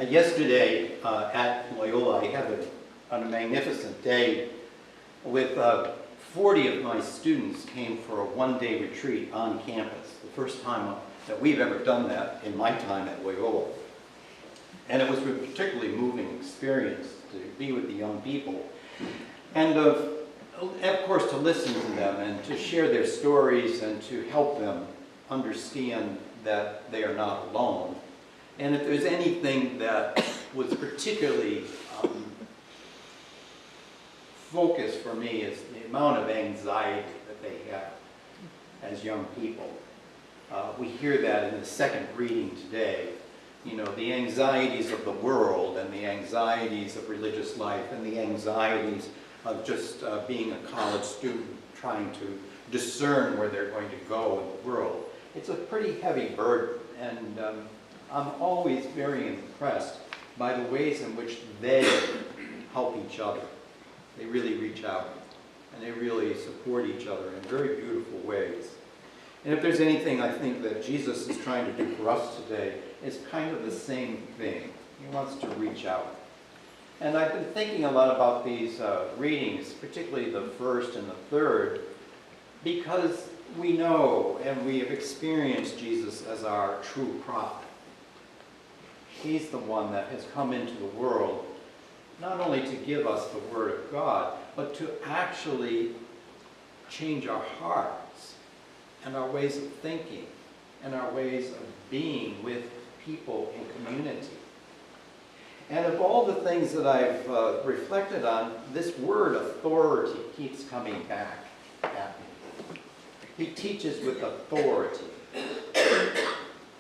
Yesterday at Loyola, I had a magnificent day with 40 of my students came for a one-day retreat on campus. The first time that we've ever done that in my time at Loyola. And it was a particularly moving experience to be with the young people. And of course to listen to them and to share their stories and to help them understand that they are not alone. And if there's anything that was particularly focused for me is the amount of anxiety that they have as young people. We hear that in the second reading today. You know, the anxieties of the world and the anxieties of religious life and the anxieties of just being a college student trying to discern where they're going to go in the world. It's a pretty heavy burden, and I'm always very impressed by the ways in which they help each other. They really reach out, and they really support each other in very beautiful ways. And if there's anything I think that Jesus is trying to do for us today, it's kind of the same thing. He wants to reach out. And I've been thinking a lot about these readings, particularly the first and the third, because we know and we have experienced Jesus as our true prophet. He's the one that has come into the world not only to give us the Word of God, but to actually change our hearts and our ways of thinking and our ways of being with people in community. And of all the things that I've reflected on, this word authority keeps coming back at me. He teaches with authority.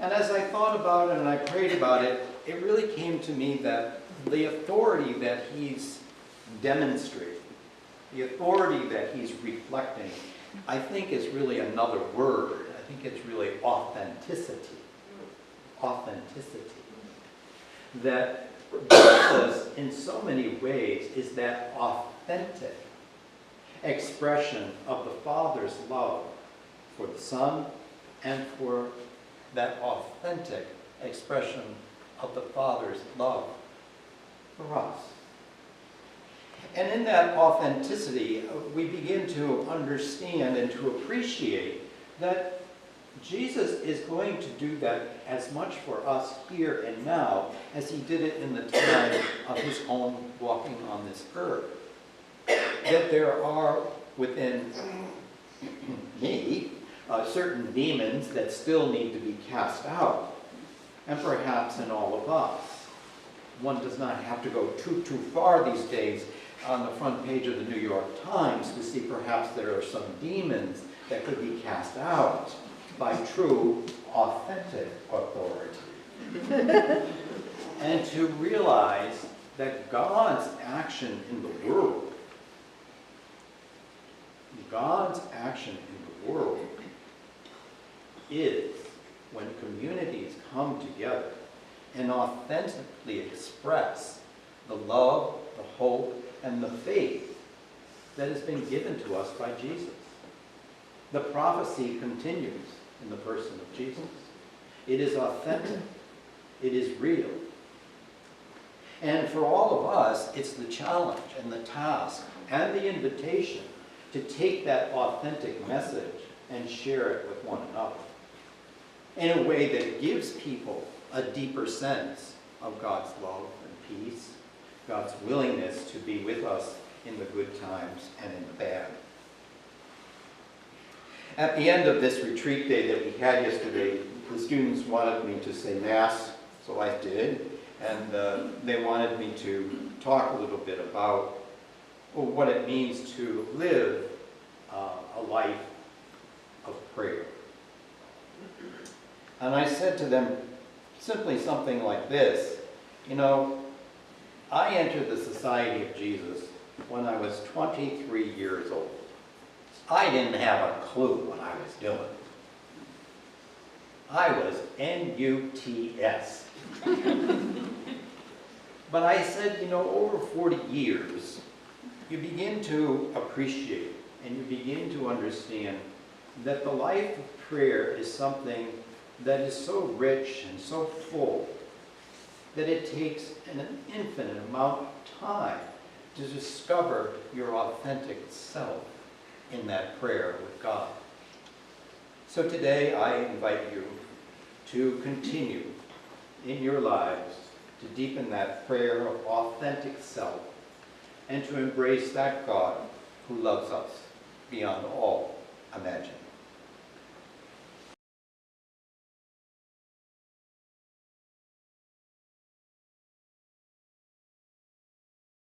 And as I thought about it and I prayed about it, it really came to me that the authority that he's demonstrating, the authority that he's reflecting, I think is really another word. I think it's really authenticity. Authenticity. That Jesus, in so many ways, is that authentic expression of the Father's love for the Son and for that authentic expression of the Father's love for us. And in that authenticity, we begin to understand and to appreciate that Jesus is going to do that as much for us here and now as he did it in the time of his own walking on this earth. That there are within me certain demons that still need to be cast out, and perhaps in all of us. One does not have to go too far these days on the front page of the New York Times to see perhaps there are some demons that could be cast out by true, authentic authority. And to realize that God's action in the world, is when communities come together and authentically express the love, the hope, and the faith that has been given to us by Jesus. The prophecy continues in the person of Jesus. It is authentic. It is real. And for all of us, it's the challenge and the task and the invitation to take that authentic message and share it with one another in a way that gives people a deeper sense of God's love and peace, God's willingness to be with us in the good times and in the bad. At the end of this retreat day that we had yesterday, the students wanted me to say Mass, so I did, and they wanted me to talk a little bit about what it means to live a life of prayer. And I said to them simply something like this: you know, I entered the Society of Jesus when I was 23 years old. I didn't have a clue what I was doing. I was N-U-T-S. But I said, you know, over 40 years, you begin to appreciate and you begin to understand that the life of prayer is something that is so rich and so full that it takes an infinite amount of time to discover your authentic self in that prayer with God. So today I invite you to continue in your lives to deepen that prayer of authentic self and to embrace that God who loves us beyond all imagination.